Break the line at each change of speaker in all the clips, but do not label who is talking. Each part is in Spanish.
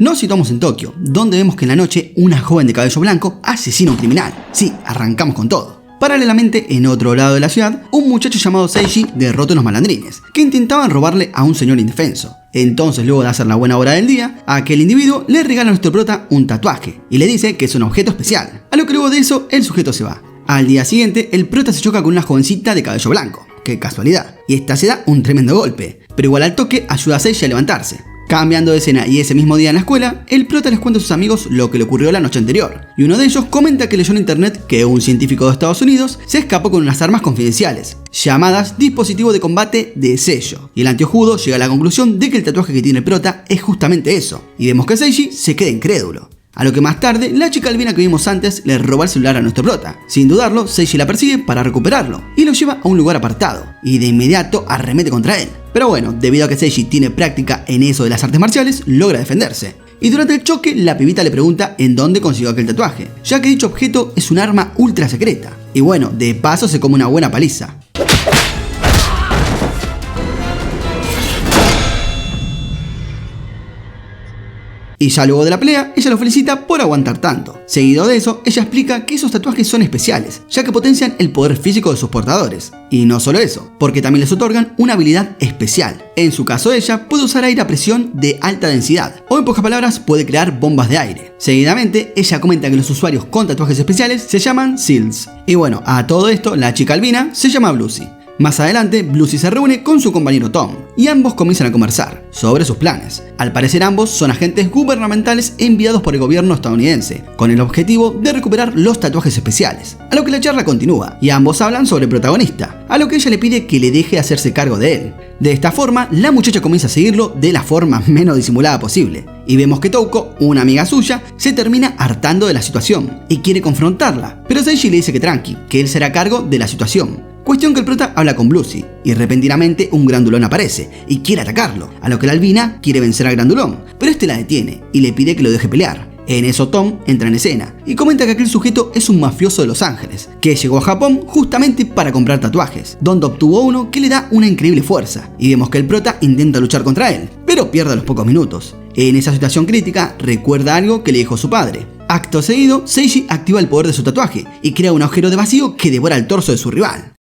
Nos situamos en Tokio, donde vemos que en la noche una joven de cabello blanco asesina a un criminal. Sí, arrancamos con todo. Paralelamente, en otro lado de la ciudad, un muchacho llamado Seiji derrota a unos malandrines, que intentaban robarle a un señor indefenso. Entonces, luego de hacer la buena hora del día, aquel individuo le regala a nuestro prota un tatuaje, y le dice que es un objeto especial. A lo que luego de eso, el sujeto se va. Al día siguiente, el prota se choca con una jovencita de cabello blanco. ¡Qué casualidad! Y esta se da un tremendo golpe, pero igual al toque ayuda a Seiji a levantarse. Cambiando de escena y ese mismo día en la escuela, el prota les cuenta a sus amigos lo que le ocurrió la noche anterior, y uno de ellos comenta que leyó en internet que un científico de Estados Unidos se escapó con unas armas confidenciales, llamadas dispositivo de combate de sello, y el antiojudo llega a la conclusión de que el tatuaje que tiene el prota es justamente eso, y vemos que Seiji se queda incrédulo. A lo que más tarde, la chica albina que vimos antes le roba el celular a nuestro prota. Sin dudarlo, Seiji la persigue para recuperarlo y lo lleva a un lugar apartado, y de inmediato arremete contra él. Pero bueno, debido a que Seiji tiene práctica en eso de las artes marciales, logra defenderse. Y durante el choque, la pibita le pregunta en dónde consiguió aquel tatuaje, ya que dicho objeto es un arma ultra secreta. Y bueno, de paso se come una buena paliza. Y ya luego de la pelea, ella lo felicita por aguantar tanto. Seguido de eso, ella explica que esos tatuajes son especiales, ya que potencian el poder físico de sus portadores. Y no solo eso, porque también les otorgan una habilidad especial. En su caso, ella puede usar aire a presión de alta densidad, o en pocas palabras, puede crear bombas de aire. Seguidamente, ella comenta que los usuarios con tatuajes especiales se llaman SEALs. Y bueno, a todo esto, la chica albina se llama Bluesy. Más adelante, Bluesy se reúne con su compañero Tom, y ambos comienzan a conversar sobre sus planes. Al parecer ambos son agentes gubernamentales enviados por el gobierno estadounidense, con el objetivo de recuperar los tatuajes especiales. A lo que la charla continúa, y ambos hablan sobre el protagonista, a lo que ella le pide que le deje hacerse cargo de él. De esta forma, la muchacha comienza a seguirlo de la forma menos disimulada posible, y vemos que Touko, una amiga suya, se termina hartando de la situación, y quiere confrontarla, pero Seiji le dice que tranqui, que él será a cargo de la situación. Cuestión que el prota habla con Bluesy, y repentinamente un grandulón aparece, y quiere atacarlo, a lo que la albina quiere vencer al grandulón, pero este la detiene, y le pide que lo deje pelear. En eso Tom entra en escena, y comenta que aquel sujeto es un mafioso de Los Ángeles, que llegó a Japón justamente para comprar tatuajes, donde obtuvo uno que le da una increíble fuerza, y vemos que el prota intenta luchar contra él, pero pierde a los pocos minutos. En esa situación crítica, recuerda algo que le dijo su padre. Acto seguido, Seiji activa el poder de su tatuaje, y crea un agujero de vacío que devora el torso de su rival.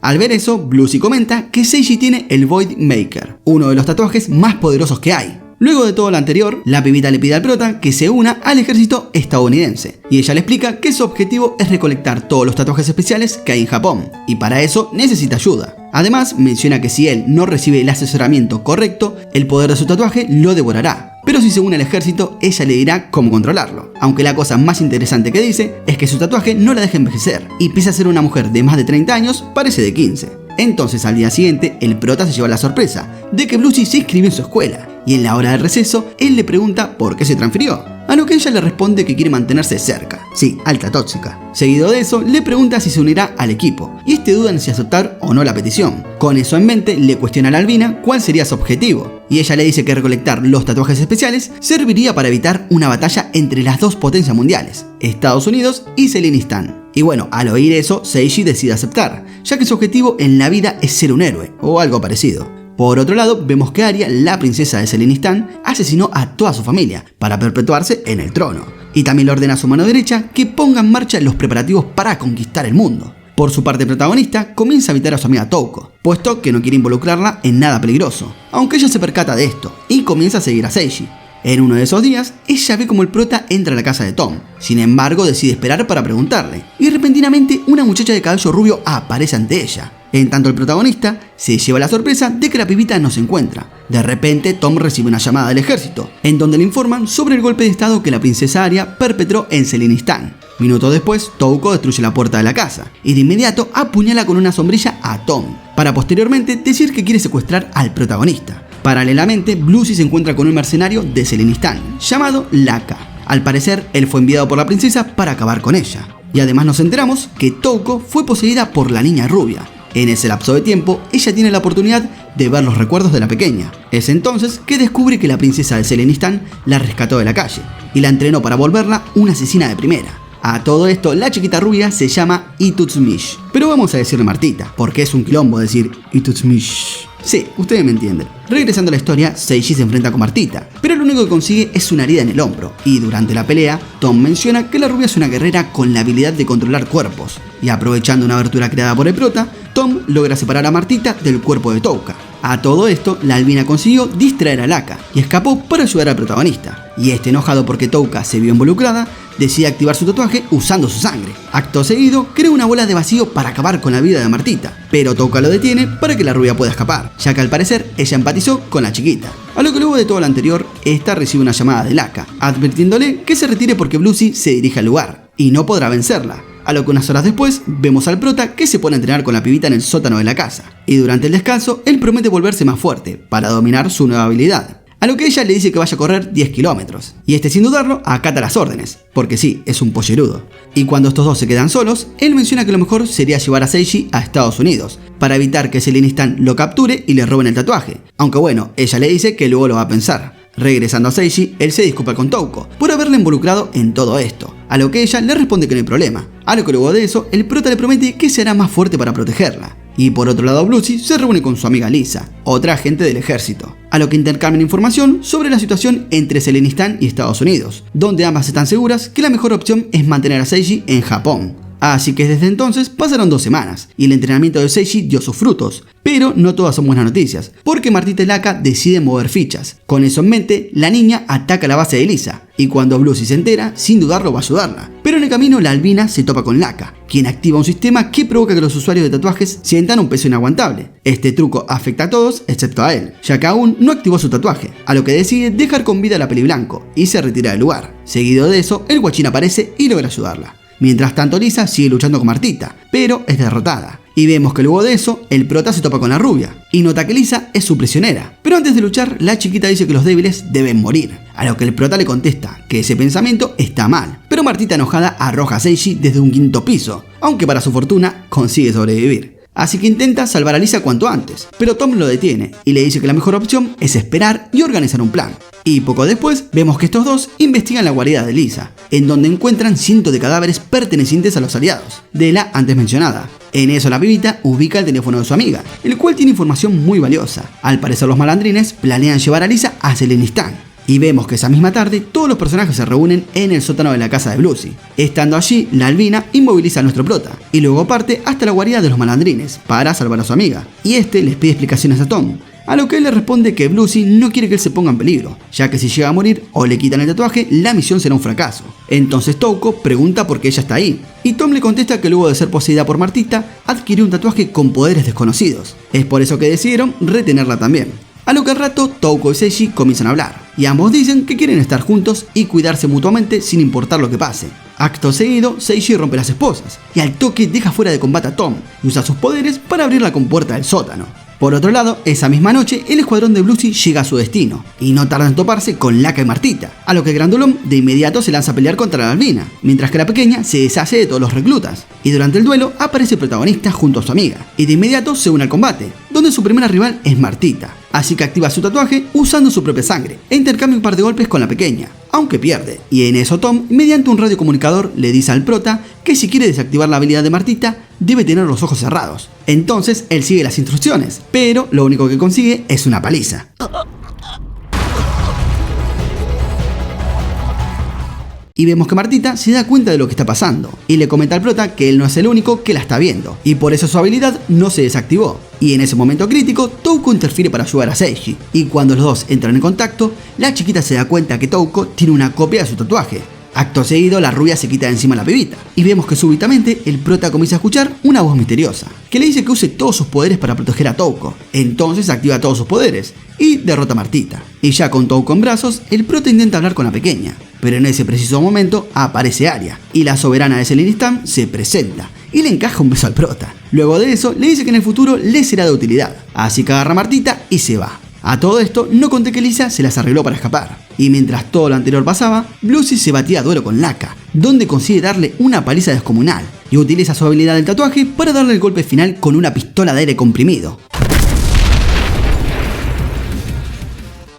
Al ver eso, Bluesy comenta que Seiji tiene el Void Maker, uno de los tatuajes más poderosos que hay. Luego de todo lo anterior, la pibita le pide al prota que se una al ejército estadounidense, y ella le explica que su objetivo es recolectar todos los tatuajes especiales que hay en Japón, y para eso necesita ayuda. Además, menciona que si él no recibe el asesoramiento correcto, el poder de su tatuaje lo devorará. Pero si se une al ejército, ella le dirá cómo controlarlo. Aunque la cosa más interesante que dice es que su tatuaje no la deja envejecer, y pese a ser una mujer de más de 30 años, parece de 15. Entonces al día siguiente, el prota se lleva la sorpresa de que Bluesy se inscribió en su escuela, y en la hora del receso, él le pregunta por qué se transfirió, a lo que ella le responde que quiere mantenerse cerca. Sí, alta tóxica. Seguido de eso, le pregunta si se unirá al equipo, y este duda en si aceptar o no la petición. Con eso en mente, le cuestiona a la albina cuál sería su objetivo, y ella le dice que recolectar los tatuajes especiales serviría para evitar una batalla entre las dos potencias mundiales, Estados Unidos y Selenistán. Y bueno, al oír eso, Seiji decide aceptar, ya que su objetivo en la vida es ser un héroe, o algo parecido. Por otro lado, vemos que Arya, la princesa de Selenistán, asesinó a toda su familia para perpetuarse en el trono, y también le ordena a su mano derecha que ponga en marcha los preparativos para conquistar el mundo. Por su parte, el protagonista comienza a evitar a su amiga Touko, puesto que no quiere involucrarla en nada peligroso, aunque ella se percata de esto, y comienza a seguir a Seiji. En uno de esos días, ella ve como el prota entra a la casa de Tom. Sin embargo, decide esperar para preguntarle, y repentinamente una muchacha de cabello rubio aparece ante ella. En tanto, el protagonista se lleva la sorpresa de que la pibita no se encuentra. De repente, Tom recibe una llamada del ejército, en donde le informan sobre el golpe de estado que la princesa Arya perpetró en Selenistán. Minutos después, Touko destruye la puerta de la casa, y de inmediato apuñala con una sombrilla a Tom, para posteriormente decir que quiere secuestrar al protagonista. Paralelamente, Bluesy se encuentra con un mercenario de Selenistán, llamado Laka. Al parecer, él fue enviado por la princesa para acabar con ella. Y además nos enteramos que Touko fue poseída por la niña rubia. En ese lapso de tiempo, ella tiene la oportunidad de ver los recuerdos de la pequeña. Es entonces que descubre que la princesa de Selenistán la rescató de la calle y la entrenó para volverla una asesina de primera. A todo esto, la chiquita rubia se llama Itutzmish. Pero vamos a decirle Martita, porque es un quilombo decir Itutzmish. Sí, ustedes me entienden. Regresando a la historia, Seiji se enfrenta con Martita, pero lo único que consigue es una herida en el hombro, y durante la pelea, Tom menciona que la rubia es una guerrera con la habilidad de controlar cuerpos, y aprovechando una abertura creada por el prota, Tom logra separar a Martita del cuerpo de Touka. A todo esto, la albina consiguió distraer a Laka y escapó para ayudar al protagonista, y enojado porque Touka se vio involucrada, decide activar su tatuaje usando su sangre. Acto seguido, crea una bola de vacío para acabar con la vida de Martita, pero Touka lo detiene para que la rubia pueda escapar, ya que al parecer ella empatizó con la chiquita. A lo que luego de todo lo anterior, esta recibe una llamada de Laka, advirtiéndole que se retire porque Bluesy se dirige al lugar, y no podrá vencerla. A lo que unas horas después, vemos al prota que se pone a entrenar con la pibita en el sótano de la casa, y durante el descanso, él promete volverse más fuerte, para dominar su nueva habilidad. A lo que ella le dice que vaya a correr 10 kilómetros, y sin dudarlo acata las órdenes, porque sí, es un pollerudo. Y cuando estos dos se quedan solos, él menciona que lo mejor sería llevar a Seiji a Estados Unidos, para evitar que Selenistan lo capture y le roben el tatuaje, aunque bueno, ella le dice que luego lo va a pensar. Regresando a Seiji, él se disculpa con Touko por haberle involucrado en todo esto, a lo que ella le responde que no hay problema, a lo que luego de eso, el prota le promete que se hará más fuerte para protegerla. Y por otro lado, Bluesy se reúne con su amiga Lisa, otra agente del ejército, a lo que intercambian información sobre la situación entre Selenistan y Estados Unidos, donde ambas están seguras que la mejor opción es mantener a Seiji en Japón. Así que desde entonces pasaron 2 semanas, y el entrenamiento de Seiji dio sus frutos, pero no todas son buenas noticias, porque Martita y Laka deciden mover fichas. Con eso en mente, la niña ataca la base de Lisa, y cuando Bluesy se entera, sin dudarlo va a ayudarla. Pero en el camino la albina se topa con Laka, quien activa un sistema que provoca que los usuarios de tatuajes sientan un peso inaguantable. Este truco afecta a todos excepto a él, ya que aún no activó su tatuaje, a lo que decide dejar con vida a la peliblanco, y se retira del lugar. Seguido de eso, el guachín aparece y logra ayudarla. Mientras tanto, Lisa sigue luchando con Martita, pero es derrotada. Y vemos que luego de eso, el prota se topa con la rubia, y nota que Lisa es su prisionera. Pero antes de luchar, la chiquita dice que los débiles deben morir, a lo que el prota le contesta que ese pensamiento está mal. Pero Martita enojada arroja a Seiji desde un 5.º piso, aunque para su fortuna consigue sobrevivir. Así que intenta salvar a Lisa cuanto antes, pero Tom lo detiene y le dice que la mejor opción es esperar y organizar un plan. Y poco después vemos que estos dos investigan la guarida de Lisa, en donde encuentran cientos de cadáveres pertenecientes a los aliados de la antes mencionada. En eso la pibita ubica el teléfono de su amiga, el cual tiene información muy valiosa. Al parecer los malandrines planean llevar a Lisa a Selenistan. Y vemos que esa misma tarde todos los personajes se reúnen en el sótano de la casa de Bluesy. Estando allí, la albina inmoviliza a nuestro prota y luego parte hasta la guarida de los malandrines para salvar a su amiga. Y les pide explicaciones a Tom, a lo que él le responde que Bluesy no quiere que él se ponga en peligro, ya que si llega a morir o le quitan el tatuaje, la misión será un fracaso. Entonces Touko pregunta por qué ella está ahí, y Tom le contesta que luego de ser poseída por Martita, adquirió un tatuaje con poderes desconocidos. Es por eso que decidieron retenerla también. A lo que al rato, Touko y Seiji comienzan a hablar, y ambos dicen que quieren estar juntos y cuidarse mutuamente sin importar lo que pase. Acto seguido, Seiji rompe las esposas, y al toque deja fuera de combate a Tom, y usa sus poderes para abrir la compuerta del sótano. Por otro lado, esa misma noche, el escuadrón de Bluesy llega a su destino, y no tarda en toparse con Laka y Martita, a lo que el grandulón de inmediato se lanza a pelear contra la albina, mientras que la pequeña se deshace de todos los reclutas, y durante el duelo aparece el protagonista junto a su amiga, y de inmediato se une al combate, donde su primera rival es Martita, así que activa su tatuaje usando su propia sangre, e intercambia un par de golpes con la pequeña, aunque pierde, y en eso Tom, mediante un radiocomunicador, le dice al prota que si quiere desactivar la habilidad de Martita, debe tener los ojos cerrados. Entonces él sigue las instrucciones, pero lo único que consigue es una paliza. Y vemos que Martita se da cuenta de lo que está pasando, y le comenta al prota que él no es el único que la está viendo, y por eso su habilidad no se desactivó. Y en ese momento crítico, Touko interfiere para ayudar a Seiji, y cuando los dos entran en contacto, la chiquita se da cuenta que Touko tiene una copia de su tatuaje. Acto seguido, la rubia se quita de encima a la pibita, y vemos que súbitamente el prota comienza a escuchar una voz misteriosa, que le dice que use todos sus poderes para proteger a Touko. Entonces activa todos sus poderes, y derrota a Martita. Y ya con Touko en brazos, el prota intenta hablar con la pequeña, pero en ese preciso momento aparece Aria, y la soberana de Selenistan se presenta, y le encaja un beso al prota. Luego de eso, le dice que en el futuro le será de utilidad, así que agarra a Martita y se va. A todo esto, no conté que Lisa se las arregló para escapar, y mientras todo lo anterior pasaba, Bluesy se batía a duelo con Laka, donde consigue darle una paliza descomunal, y utiliza su habilidad del tatuaje para darle el golpe final con una pistola de aire comprimido.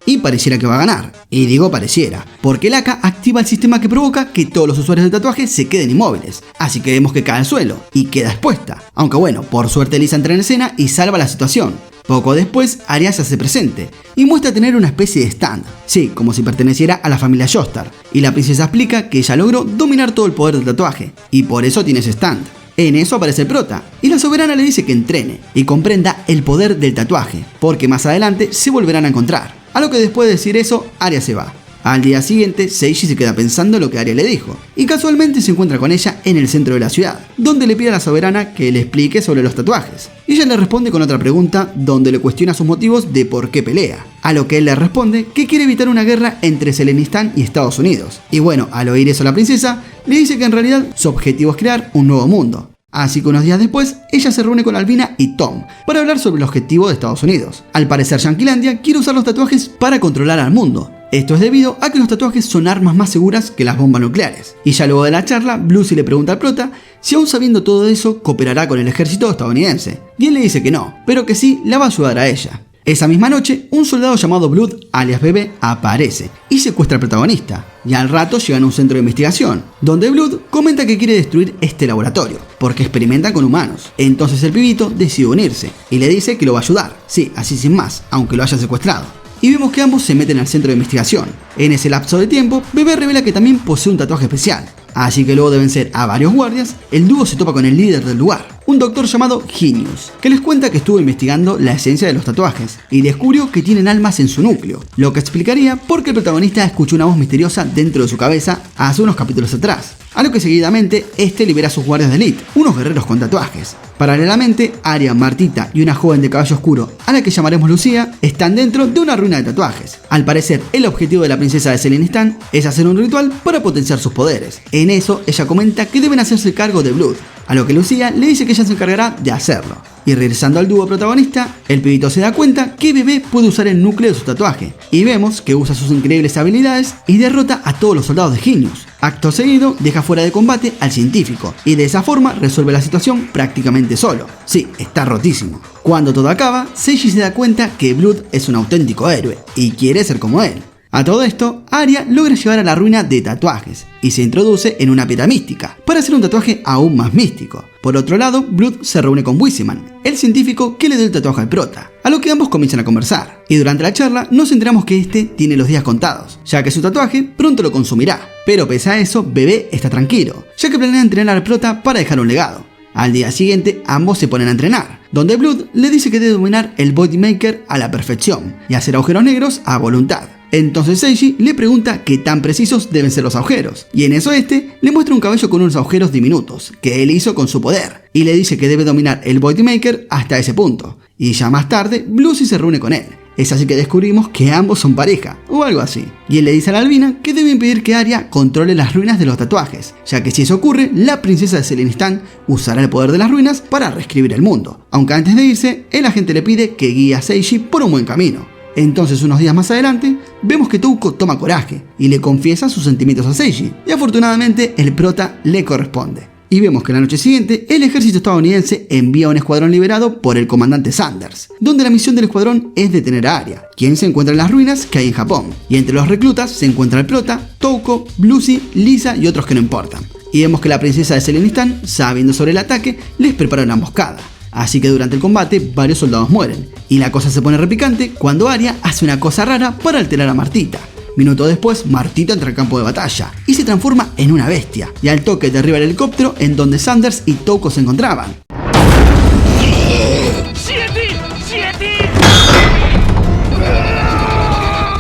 Y y pareciera que va a ganar. Y digo pareciera, porque el AK activa el sistema que provoca que todos los usuarios del tatuaje se queden inmóviles, así que vemos que cae al suelo y queda expuesta. Aunque bueno, por suerte Lisa entra en escena y salva la situación. Poco después, Arya se hace presente y muestra tener una especie de stand, sí, como si perteneciera a la familia Joestar, y la princesa explica que ella logró dominar todo el poder del tatuaje, y por eso tiene ese stand. En eso aparece el prota, y la soberana le dice que entrene y comprenda el poder del tatuaje, porque más adelante se volverán a encontrar. A lo que después de decir eso, Arya se va. Al día siguiente, Seiji se queda pensando lo que Arya le dijo, y casualmente se encuentra con ella en el centro de la ciudad, donde le pide a la soberana que le explique sobre los tatuajes. Y ella le responde con otra pregunta, donde le cuestiona sus motivos de por qué pelea, a lo que él le responde que quiere evitar una guerra entre Selenistan y Estados Unidos. Y bueno, al oír eso la princesa, le dice que en realidad su objetivo es crear un nuevo mundo. Así que unos días después, ella se reúne con Alvina y Tom para hablar sobre el objetivo de Estados Unidos. Al parecer, Yanquilandia quiere usar los tatuajes para controlar al mundo. Esto es debido a que los tatuajes son armas más seguras que las bombas nucleares. Y ya luego de la charla, Bluesy le pregunta al prota si aún sabiendo todo eso cooperará con el ejército estadounidense. Y él le dice que no, pero que sí la va a ayudar a ella. Esa misma noche, un soldado llamado Blood, alias Bebé, aparece y secuestra al protagonista. Y al rato llegan a un centro de investigación, donde Blood comenta que quiere destruir este laboratorio, porque experimentan con humanos. Entonces el pibito decide unirse y le dice que lo va a ayudar. Sí, así sin más, aunque lo haya secuestrado. Y vemos que ambos se meten al centro de investigación. En ese lapso de tiempo, Bebé revela que también posee un tatuaje especial. Así que luego de vencer a varios guardias, el dúo se topa con el líder del lugar, un doctor llamado Genius, que les cuenta que estuvo investigando la esencia de los tatuajes y descubrió que tienen almas en su núcleo, lo que explicaría por qué el protagonista escuchó una voz misteriosa dentro de su cabeza hace unos capítulos atrás. A lo que seguidamente, este libera a sus guardias de élite, unos guerreros con tatuajes. Paralelamente, Arya, Martita y una joven de cabello oscuro, a la que llamaremos Lucía, están dentro de una ruina de tatuajes. Al parecer, el objetivo de la princesa de Selenistan es hacer un ritual para potenciar sus poderes. En eso, ella comenta que deben hacerse cargo de Blood, a lo que Lucía le dice que ella se encargará de hacerlo. Y regresando al dúo protagonista, el pibito se da cuenta que Bebé puede usar el núcleo de su tatuaje, y vemos que usa sus increíbles habilidades y derrota a todos los soldados de Genius. Acto seguido, deja fuera de combate al científico, y de esa forma resuelve la situación prácticamente solo. Sí, está rotísimo. Cuando todo acaba, Seiji se da cuenta que Blood es un auténtico héroe, y quiere ser como él. A todo esto, Arya logra llegar a la ruina de tatuajes y se introduce en una piedra mística para hacer un tatuaje aún más místico. Por otro lado, Blood se reúne con Wiseman, el científico que le dio el tatuaje al prota, a lo que ambos comienzan a conversar. Y durante la charla nos enteramos que este tiene los días contados, ya que su tatuaje pronto lo consumirá. Pero pese a eso, Bebé está tranquilo, ya que planea entrenar al prota para dejar un legado. Al día siguiente, ambos se ponen a entrenar, donde Blood le dice que debe dominar el Voidmaker a la perfección y hacer agujeros negros a voluntad. Entonces Seiji le pregunta qué tan precisos deben ser los agujeros, y en eso este le muestra un cabello con unos agujeros diminutos que él hizo con su poder, y le dice que debe dominar el Voidmaker hasta ese punto. Y ya más tarde, Bluesy se reúne con él. Es así que descubrimos que ambos son pareja, o algo así. Y él le dice a la Alvina que debe impedir que Arya controle las ruinas de los tatuajes, ya que si eso ocurre, la princesa de Selenistan usará el poder de las ruinas para reescribir el mundo. Aunque antes de irse, el agente le pide que guíe a Seiji por un buen camino. Entonces, unos días más adelante, vemos que Touko toma coraje y le confiesa sus sentimientos a Seiji, y afortunadamente el prota le corresponde. Y vemos que la noche siguiente, el ejército estadounidense envía un escuadrón liderado por el comandante Sanders, donde la misión del escuadrón es detener a Arya, quien se encuentra en las ruinas que hay en Japón. Y entre los reclutas se encuentra el prota, Touko, Bluesy, Lisa y otros que no importan. Y vemos que la princesa de Selenistan, sabiendo sobre el ataque, les prepara una emboscada. Así que durante el combate varios soldados mueren, y la cosa se pone repicante cuando Arya hace una cosa rara para alterar a Martita. Minutos después, Martita entra al campo de batalla y se transforma en una bestia, y al toque derriba el helicóptero en donde Sanders y Touko se encontraban.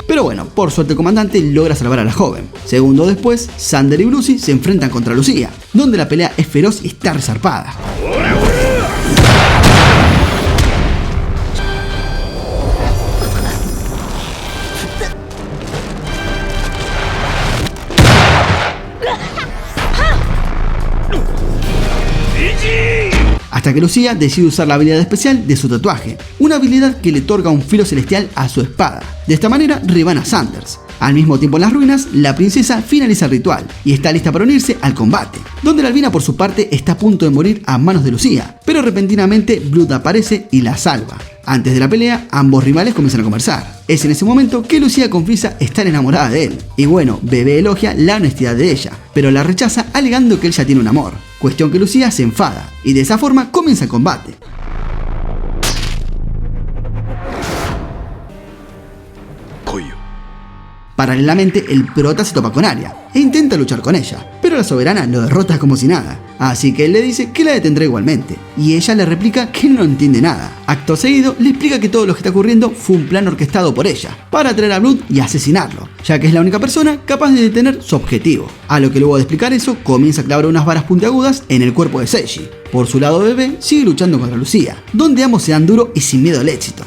Pero bueno, por suerte el comandante logra salvar a la joven. Segundos después, Sander y Bluesy se enfrentan contra Lucía, donde la pelea es feroz y está resarpada. Hasta que Lucía decide usar la habilidad especial de su tatuaje, una habilidad que le otorga un filo celestial a su espada. De esta manera rebana a Sanders. Al mismo tiempo en las ruinas, la princesa finaliza el ritual y está lista para unirse al combate, donde la Alvina por su parte está a punto de morir a manos de Lucía, pero repentinamente Blood aparece y la salva. Antes de la pelea, ambos rivales comienzan a conversar. Es en ese momento que Lucía confiesa estar enamorada de él. Y bueno, Bebé elogia la honestidad de ella, pero la rechaza alegando que él ya tiene un amor. Cuestión que Lucía se enfada, y de esa forma comienza el combate. Paralelamente, el prota se topa con Arya e intenta luchar con ella, pero la soberana lo derrota como si nada. Así que él le dice que la detendrá igualmente, y ella le replica que no entiende nada. Acto seguido, le explica que todo lo que está ocurriendo fue un plan orquestado por ella, para atraer a Blood y asesinarlo, ya que es la única persona capaz de detener su objetivo. A lo que luego de explicar eso, comienza a clavar unas varas puntiagudas en el cuerpo de Seiji. Por su lado, Bebé sigue luchando contra Lucía, donde ambos se dan duro y sin miedo al éxito.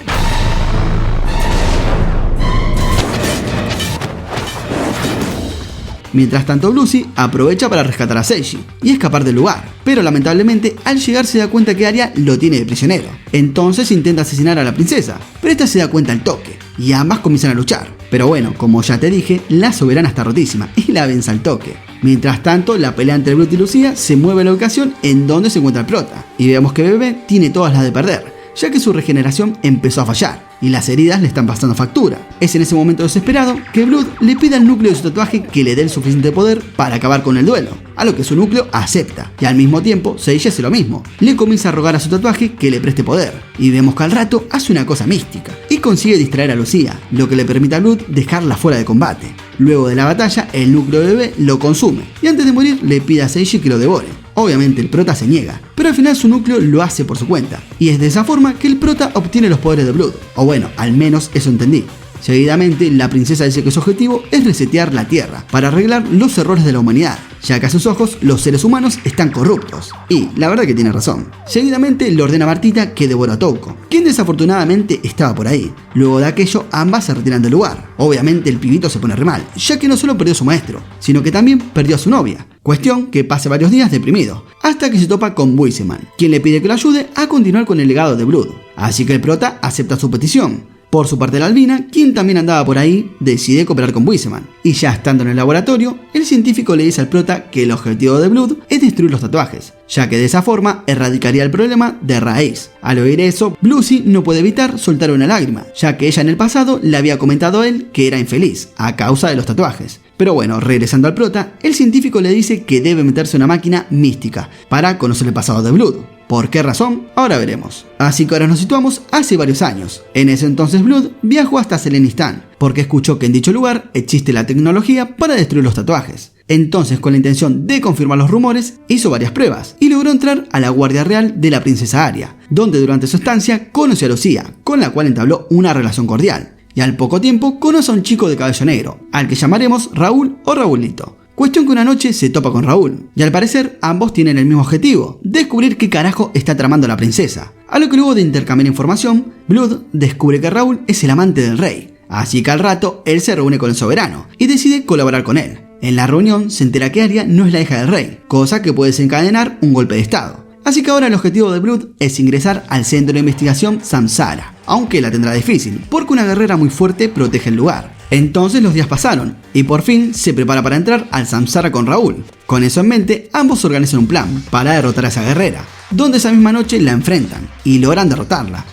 Mientras tanto, Lucy aprovecha para rescatar a Seiji y escapar del lugar, pero lamentablemente al llegar se da cuenta que Arya lo tiene de prisionero. Entonces intenta asesinar a la princesa, pero esta se da cuenta al toque y ambas comienzan a luchar. Pero bueno, como ya te dije, la soberana está rotísima y la vence al toque. Mientras tanto, la pelea entre Blood y Lucía se mueve a la ubicación en donde se encuentra el prota, y vemos que Bebé tiene todas las de perder, ya que su regeneración empezó a fallar y las heridas le están pasando factura. Es en ese momento desesperado que Blood le pide al núcleo de su tatuaje que le dé el suficiente poder para acabar con el duelo, a lo que su núcleo acepta, y al mismo tiempo Seiji hace lo mismo. Le comienza a rogar a su tatuaje que le preste poder, y vemos que al rato hace una cosa mística y consigue distraer a Lucía, lo que le permite a Blood dejarla fuera de combate. Luego de la batalla, el núcleo de Bebé lo consume, y antes de morir le pide a Seiji que lo devore. Obviamente el prota se niega, pero al final su núcleo lo hace por su cuenta, y es de esa forma que el prota obtiene los poderes de Blood, o bueno, al menos eso entendí. Seguidamente, la princesa dice que su objetivo es resetear la Tierra para arreglar los errores de la humanidad, ya que a sus ojos los seres humanos están corruptos. Y la verdad que tiene razón. Seguidamente le ordena a Martita que devore a Touko, quien desafortunadamente estaba por ahí. Luego de aquello, ambas se retiran del lugar. Obviamente el pibito se pone re mal, ya que no solo perdió a su maestro, sino que también perdió a su novia. Cuestión que pasa varios días deprimido, hasta que se topa con Buiseman, quien le pide que lo ayude a continuar con el legado de Blood. Así que el prota acepta su petición. Por su parte, la Albina, quien también andaba por ahí, decide cooperar con Buiseman. Y ya estando en el laboratorio, el científico le dice al prota que el objetivo de Blood es destruir los tatuajes, ya que de esa forma erradicaría el problema de raíz. Al oír eso, Lucy no puede evitar soltar una lágrima, ya que ella en el pasado le había comentado a él que era infeliz a causa de los tatuajes. Pero bueno, regresando al prota, el científico le dice que debe meterse en una máquina mística para conocer el pasado de Blood. ¿Por qué razón? Ahora veremos. Así que ahora nos situamos hace varios años. En ese entonces Blood viajó hasta Selenistan, porque escuchó que en dicho lugar existe la tecnología para destruir los tatuajes. Entonces, con la intención de confirmar los rumores, hizo varias pruebas y logró entrar a la guardia real de la princesa Arya, donde durante su estancia conoció a Lucía, con la cual entabló una relación cordial. Y al poco tiempo conoce a un chico de cabello negro, al que llamaremos Raúl o Raúlito. Cuestión que una noche se topa con Raúl, y al parecer ambos tienen el mismo objetivo, descubrir qué carajo está tramando la princesa. A lo que luego de intercambiar información, Blood descubre que Raúl es el amante del rey, así que al rato él se reúne con el soberano y decide colaborar con él. En la reunión se entera que Arya no es la hija del rey, cosa que puede desencadenar un golpe de estado. Así que ahora el objetivo de Blood es ingresar al centro de investigación Samsara, aunque la tendrá difícil, porque una guerrera muy fuerte protege el lugar. Entonces los días pasaron, y por fin se prepara para entrar al Samsara con Raúl. Con eso en mente, ambos organizan un plan para derrotar a esa guerrera, donde esa misma noche la enfrentan, y logran derrotarla.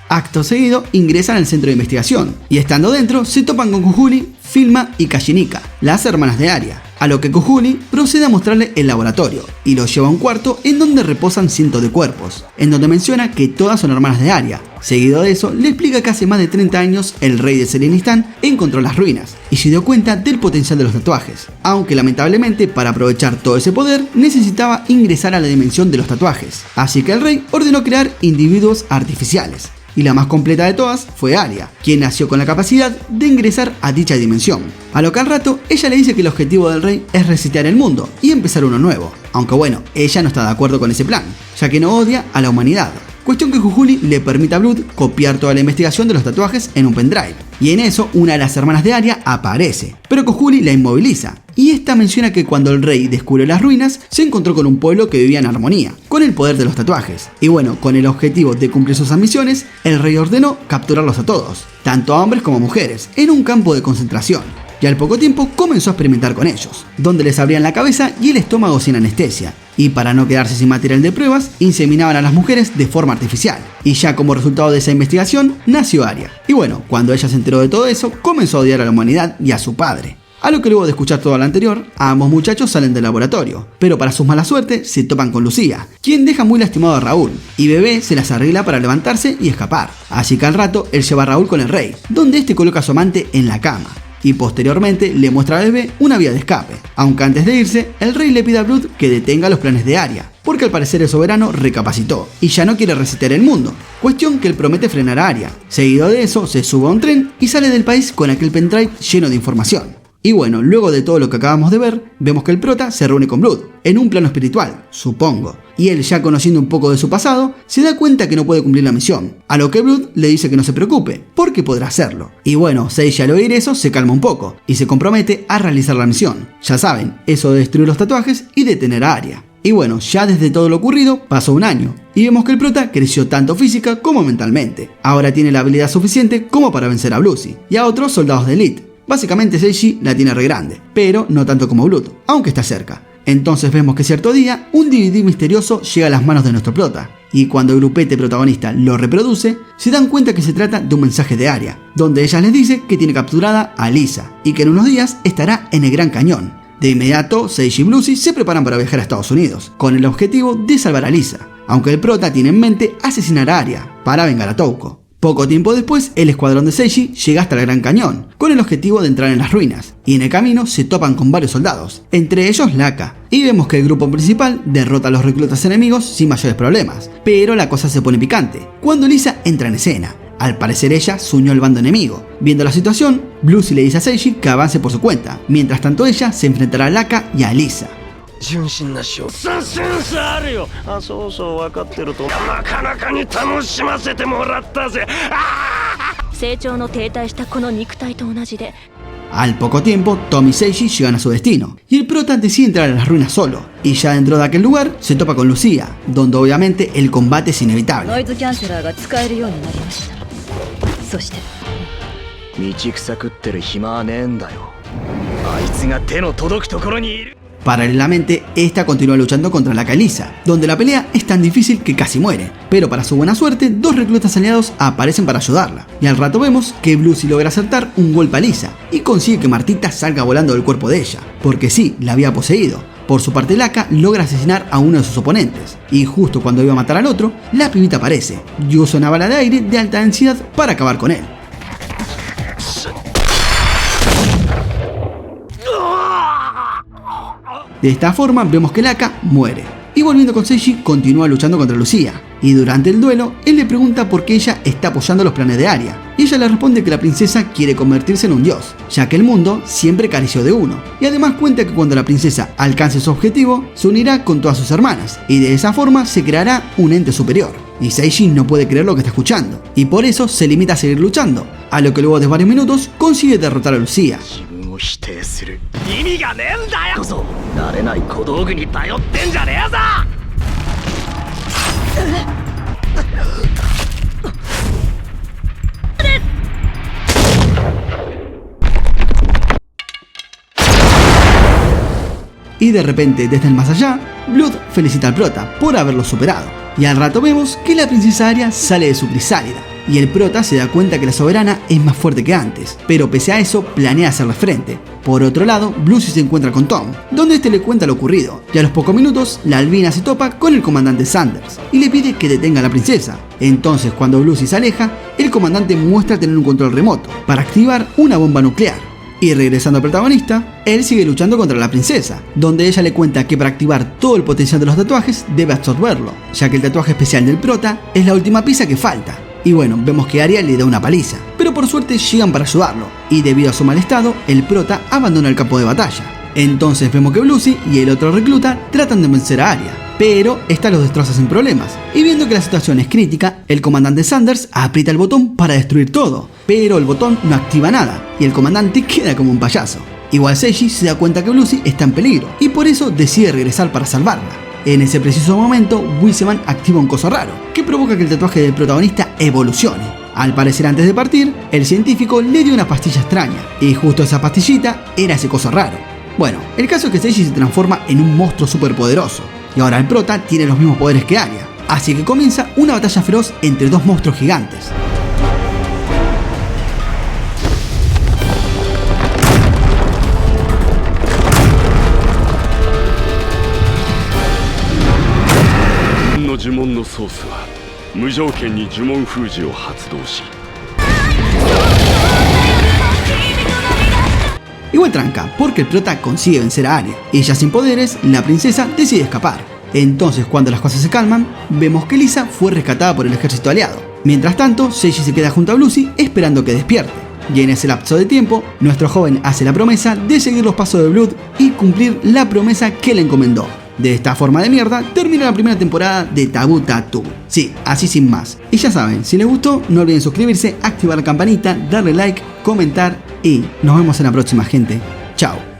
Acto seguido, ingresan al centro de investigación, y estando dentro, se topan con Kuhuli, Filma y Kashinika, las hermanas de Arya, a lo que Kuhuli procede a mostrarle el laboratorio, y lo lleva a un cuarto en donde reposan cientos de cuerpos, en donde menciona que todas son hermanas de Arya. Seguido de eso, le explica que hace más de 30 años el rey de Selenistan encontró las ruinas, y se dio cuenta del potencial de los tatuajes, aunque lamentablemente para aprovechar todo ese poder necesitaba ingresar a la dimensión de los tatuajes, así que el rey ordenó crear individuos artificiales. Y la más completa de todas fue Arya, quien nació con la capacidad de ingresar a dicha dimensión. A lo que al rato, ella le dice que el objetivo del rey es resetear el mundo y empezar uno nuevo. Aunque bueno, ella no está de acuerdo con ese plan, ya que no odia a la humanidad. Cuestión que Kuhuli le permite a Blood copiar toda la investigación de los tatuajes en un pendrive, Y en eso, una de las hermanas de Arya aparece, pero Kojuli la inmoviliza. Y esta menciona que cuando el rey descubrió las ruinas, se encontró con un pueblo que vivía en armonía, con el poder de los tatuajes. Y bueno, con el objetivo de cumplir sus ambiciones, el rey ordenó capturarlos a todos, tanto a hombres como a mujeres, en un campo de concentración. Y al poco tiempo comenzó a experimentar con ellos, donde les abrían la cabeza y el estómago sin anestesia. Y para no quedarse sin material de pruebas, inseminaban a las mujeres de forma artificial. Y ya como resultado de esa investigación, nació Arya. Y bueno, cuando ella se enteró de todo eso, comenzó a odiar a la humanidad y a su padre. A lo que luego de escuchar todo lo anterior, ambos muchachos salen del laboratorio, pero para su mala suerte se topan con Lucía, quien deja muy lastimado a Raúl, y Bebé se las arregla para levantarse y escapar. Así que al rato él lleva a Raúl con el rey, donde este coloca a su amante en la cama, y posteriormente le muestra a Bebé una vía de escape, aunque antes de irse, el rey le pide a Blood que detenga los planes de Arya, porque al parecer el soberano recapacitó y ya no quiere resetear el mundo, cuestión que él promete frenar a Arya. Seguido de eso, se sube a un tren y sale del país con aquel pendrive lleno de información. Y bueno, luego de todo lo que acabamos de ver, vemos que el prota se reúne con Blood, en un plano espiritual, supongo. Y él, ya conociendo un poco de su pasado, se da cuenta que no puede cumplir la misión, a lo que Blood le dice que no se preocupe, porque podrá hacerlo. Y bueno, Seishi al oír eso se calma un poco, y se compromete a realizar la misión. Ya saben, eso de destruir los tatuajes y detener a Arya. Y bueno, ya desde todo lo ocurrido pasó un año, y vemos que el prota creció tanto física como mentalmente. Ahora tiene la habilidad suficiente como para vencer a Blucy, y a otros soldados de élite. Básicamente Seishi la tiene re grande, pero no tanto como Blood, aunque está cerca. Entonces vemos que cierto día, un DVD misterioso llega a las manos de nuestro prota, y cuando el grupete protagonista lo reproduce, se dan cuenta que se trata de un mensaje de Arya, donde ella les dice que tiene capturada a Lysa, y que en unos días estará en el Gran Cañón. De inmediato, Seishi y Blucy se preparan para viajar a Estados Unidos, con el objetivo de salvar a Lysa, aunque el prota tiene en mente asesinar a Arya, para vengar a Touko. Poco tiempo después, el escuadrón de Seishi llega hasta el Gran Cañón, con el objetivo de entrar en las ruinas, y en el camino se topan con varios soldados, entre ellos Laka, y vemos que el grupo principal derrota a los reclutas enemigos sin mayores problemas, pero la cosa se pone picante, cuando Lysa entra en escena. Al parecer ella se unió al bando enemigo. Viendo la situación, Blucy le dice a Seishi que avance por su cuenta, mientras tanto ella se enfrentará a Laka y a Lysa.
純真な勝負センスあるよ。あ、そうそう分かってるとなかなかに楽しませてもらったぜ。
成長の停滞したこの肉体と同じで
Al poco tiempo, Tom y Seishi llegan a su destino, y el prota decide entrar a las ruinas solo, y ya dentro de aquel lugar se topa con Lucía, donde obviamente el combate es inevitable.
ノイズキャンセラーが使えるようになりました。そして
道草食ってる暇はねえんだよ。あいつが手の届くところにいる。
Paralelamente, esta continúa luchando contra la Lysa, donde la pelea es tan difícil que casi muere, pero para su buena suerte, dos reclutas aliados aparecen para ayudarla, y al rato vemos que Blucy logra acertar un golpe a Lysa, y consigue que Martita salga volando del cuerpo de ella, porque sí, la había poseído. Por su parte, Laka logra asesinar a uno de sus oponentes, y justo cuando iba a matar al otro, la pibita aparece, y usa una bala de aire de alta densidad para acabar con él. De esta forma vemos que Laka muere, y volviendo con Seishi continúa luchando contra Lucía, y durante el duelo él le pregunta por qué ella está apoyando los planes de Arya, y ella le responde que la princesa quiere convertirse en un dios, ya que el mundo siempre careció de uno, y además cuenta que cuando la princesa alcance su objetivo, se unirá con todas sus hermanas, y de esa forma se creará un ente superior. Y Seishi no puede creer lo que está escuchando, y por eso se limita a seguir luchando, a lo que luego de varios minutos consigue derrotar a Lucía.
否定する意味がねえんだよ。こそ慣れない小道具に頼ってんじゃねえぞ。
Y de repente, desde el más allá, Blood felicita al prota por haberlo superado. Y al rato vemos que la princesa Arya sale de su crisálida, y el prota se da cuenta que la soberana es más fuerte que antes, pero pese a eso planea hacerle frente. Por otro lado, Blucy se encuentra con Tom, donde este le cuenta lo ocurrido, y a los pocos minutos la albina se topa con el comandante Sanders y le pide que detenga a la princesa. Entonces, cuando Blucy se aleja, el comandante muestra tener un control remoto para activar una bomba nuclear. Y regresando al protagonista, él sigue luchando contra la princesa, donde ella le cuenta que para activar todo el potencial de los tatuajes debe absorberlo, ya que el tatuaje especial del prota es la última pieza que falta. Y bueno, vemos que Arya le da una paliza, pero por suerte llegan para ayudarlo, y debido a su mal estado, el prota abandona el campo de batalla. Entonces vemos que Blucy y el otro recluta tratan de vencer a Arya, pero esta los destroza sin problemas, y viendo que la situación es crítica, el comandante Sanders aprieta el botón para destruir todo, pero el botón no activa nada y el comandante queda como un payaso. Igual Seiji se da cuenta que Lucy está en peligro y por eso decide regresar para salvarla. En ese preciso momento, Wiseman activa un coso raro que provoca que el tatuaje del protagonista evolucione. Al parecer, antes de partir, el científico le dio una pastilla extraña y justo esa pastillita era ese coso raro. Bueno, el caso es que Seiji se transforma en un monstruo superpoderoso y ahora el prota tiene los mismos poderes que Arya, así que comienza una batalla feroz entre dos monstruos gigantes. Igual tranca, porque el prota consigue vencer a Arya y ya sin poderes, la princesa decide escapar. Entonces, cuando las cosas se calman, vemos que Lisa fue rescatada por el ejército aliado. Mientras tanto, Seiji se queda junto a Lucy esperando que despierte. Y en ese lapso de tiempo, nuestro joven hace la promesa de seguir los pasos de Blood y cumplir la promesa que le encomendó. De esta forma de mierda, termina la primera temporada de Taboo Tattoo. Sí, así sin más. Y ya saben, si les gustó, no olviden suscribirse, activar la campanita, darle like, comentar y nos vemos en la próxima, gente. Chao.